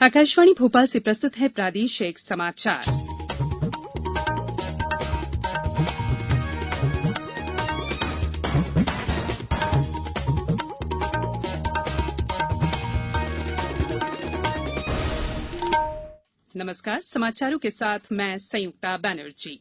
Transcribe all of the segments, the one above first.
आकाशवाणी भोपाल से प्रस्तुत है प्रादेशिक समाचार। नमस्कार, समाचारों के साथ मैं संयुक्ता बैनर्जी।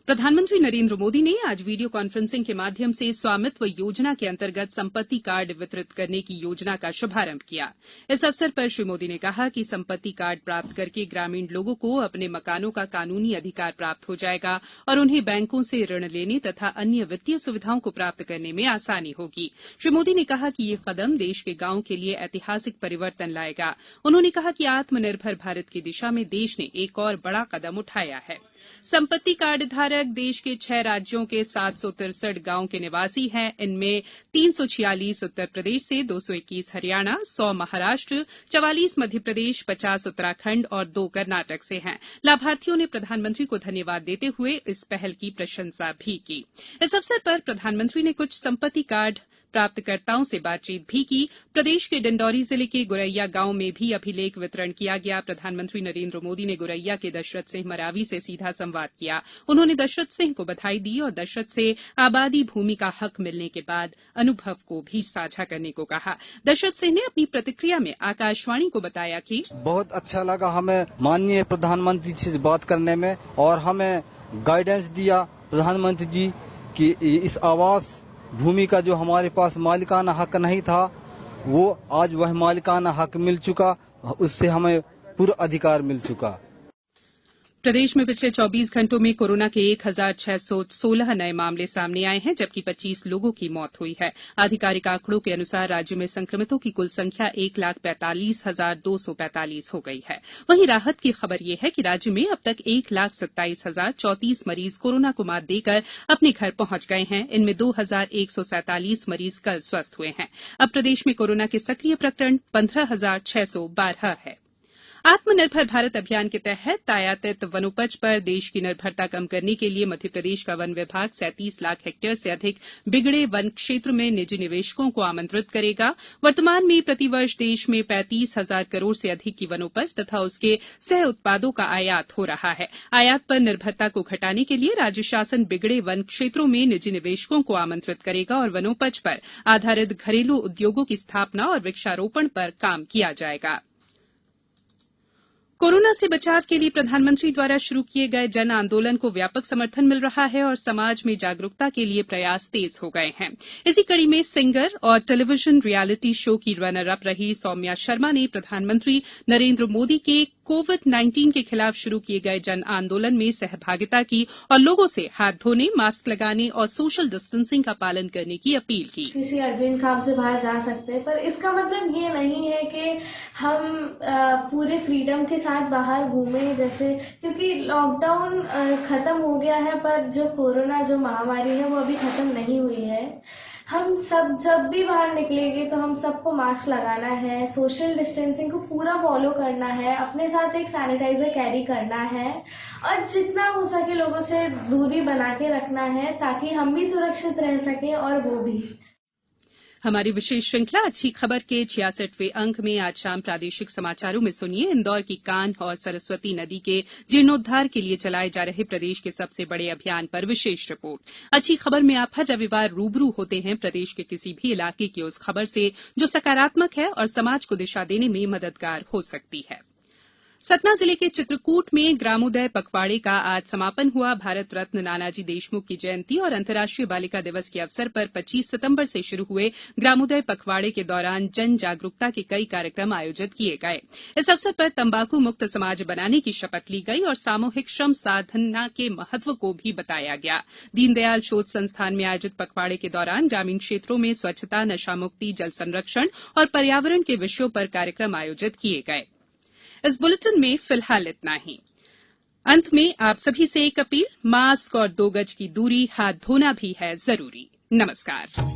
प्रधानमंत्री नरेंद्र मोदी ने आज वीडियो कॉन्फ्रेंसिंग के माध्यम से स्वामित्व योजना के अंतर्गत संपत्ति कार्ड वितरित करने की योजना का शुभारंभ किया। इस अवसर पर श्री मोदी ने कहा कि संपत्ति कार्ड प्राप्त करके ग्रामीण लोगों को अपने मकानों का कानूनी अधिकार प्राप्त हो जाएगा और उन्हें बैंकों से ऋण लेने तथा अन्य वित्तीय सुविधाओं को प्राप्त करने में आसानी होगी। श्री मोदी ने कहा कि ये कदम देश के गांवों के लिए ऐतिहासिक परिवर्तन लाएगा। उन्होंने कहा कि आत्मनिर्भर भारत की दिशा में देश ने एक और बड़ा कदम उठाया है। संपत्ति कार्ड धारक देश के 6 राज्यों के 763 गांवों के निवासी हैं। इनमें 346 उत्तर प्रदेश से, 221 हरियाणा, 100 महाराष्ट्र, 44 मध्य प्रदेश, 50 उत्तराखंड और 2 कर्नाटक से हैं। लाभार्थियों ने प्रधानमंत्री को धन्यवाद देते हुए इस पहल की प्रशंसा भी की। इस अवसर पर प्रधानमंत्री ने कुछ संपत्ति कार्ड प्राप्तकर्ताओं से बातचीत भी की। प्रदेश के डिंडौरी जिले के गुरैया गांव में भी अभिलेख वितरण किया गया। प्रधानमंत्री नरेंद्र मोदी ने गुरैया के दशरथ सिंह मरावी से सीधा संवाद किया। उन्होंने दशरथ सिंह को बधाई दी और दशरथ से आबादी भूमि का हक मिलने के बाद अनुभव को भी साझा करने को कहा। दशरथ सिंह ने अपनी प्रतिक्रिया में आकाशवाणी को बताया कि बहुत अच्छा लगा हमें माननीय प्रधानमंत्री से बात करने में, और हमें गाइडेंस दिया प्रधानमंत्री जी की इस आवास भूमि का जो हमारे पास मालिकाना हक नहीं था, वो आज वह मालिकाना हक मिल चुका, उससे हमें पूरा अधिकार मिल चुका। प्रदेश में पिछले 24 घंटों में कोरोना के 1616 नए मामले सामने आए हैं, जबकि 25 लोगों की मौत हुई है। आधिकारिक आंकड़ों के अनुसार राज्य में संक्रमितों की कुल संख्या 1,45,245 हो गई है। वहीं राहत की खबर यह है कि राज्य में अब तक 1,27,034 मरीज कोरोना को मात देकर अपने घर पहुंच गए हैं। इनमें 2,147 मरीज कल स्वस्थ हुए हैं। अब प्रदेश में कोरोना के सक्रिय प्रकरण 15,612 है। आत्मनिर्भर भारत अभियान के तहत आयातित वनोपज पर देश की निर्भरता कम करने के लिए मध्यप्रदेश का वन विभाग 37 लाख हेक्टेयर से अधिक बिगड़े वन क्षेत्र में निजी निवेशकों को आमंत्रित करेगा। वर्तमान में प्रतिवर्ष देश में 35,000 करोड़ से अधिक की वनोपज तथा उसके सह उत्पादों का आयात हो रहा है। आयात पर निर्भरता को घटाने के लिए राज्य शासन बिगड़े वन क्षेत्रों में निजी निवेशकों को आमंत्रित करेगा और वनोपज पर आधारित घरेलू उद्योगों की स्थापना और वृक्षारोपण पर काम किया जाएगा। कोरोना से बचाव के लिए प्रधानमंत्री द्वारा शुरू किए गए जन आंदोलन को व्यापक समर्थन मिल रहा है और समाज में जागरूकता के लिए प्रयास तेज हो गए हैं। इसी कड़ी में सिंगर और टेलीविजन रियलिटी शो की रनर अप रही सौम्या शर्मा ने प्रधानमंत्री नरेंद्र मोदी के कोविड-19 के खिलाफ शुरू किए गए जन आंदोलन में सहभागिता की और लोगों से हाथ धोने, मास्क लगाने और सोशल डिस्टेंसिंग का पालन करने की अपील की। किसी अर्जेंट काम से बाहर जा सकते हैं, पर इसका मतलब ये नहीं है कि हम पूरे फ्रीडम के साथ बाहर घूमे, जैसे क्योंकि लॉकडाउन खत्म हो गया है, पर जो कोरोना जो महामारी है वो अभी खत्म नहीं हुई है। हम सब जब भी बाहर निकलेंगे तो हम सबको मास्क लगाना है, सोशल डिस्टेंसिंग को पूरा फॉलो करना है, अपने साथ एक सैनिटाइजर कैरी करना है और जितना हो सके लोगों से दूरी बना के रखना है ताकि हम भी सुरक्षित रह सकें और वो भी। हमारी विशेष श्रृंखला अच्छी खबर के 66वें अंक में आज शाम प्रादेशिक समाचारों में सुनिए इंदौर की कान्ह और सरस्वती नदी के जीर्णोद्धार के लिए चलाए जा रहे प्रदेश के सबसे बड़े अभियान पर विशेष रिपोर्ट। अच्छी खबर में आप हर रविवार रूबरू होते हैं प्रदेश के किसी भी इलाके की उस खबर से जो सकारात्मक है और समाज को दिशा देने में मददगार हो सकती है। सतना जिले के चित्रकूट में ग्रामोदय पखवाड़े का आज समापन हुआ। भारत रत्न नानाजी देशमुख की जयंती और अंतर्राष्ट्रीय बालिका दिवस के अवसर पर 25 सितंबर से शुरू हुए ग्रामोदय पखवाड़े के दौरान जन जागरूकता के कई कार्यक्रम आयोजित किए गए। इस अवसर पर तंबाकू मुक्त समाज बनाने की शपथ ली गई और सामूहिक श्रम साधना के महत्व को भी बताया गया। दीनदयाल शोध संस्थान में आयोजित पखवाड़े के दौरान ग्रामीण क्षेत्रों में स्वच्छता, नशामुक्ति, जल संरक्षण और पर्यावरण के विषयों पर कार्यक्रम आयोजित किए गए। इस बुलेटिन में फिलहाल इतना ही। अंत में आप सभी से एक अपील, मास्क और 2 गज की दूरी, हाथ धोना भी है जरूरी। नमस्कार।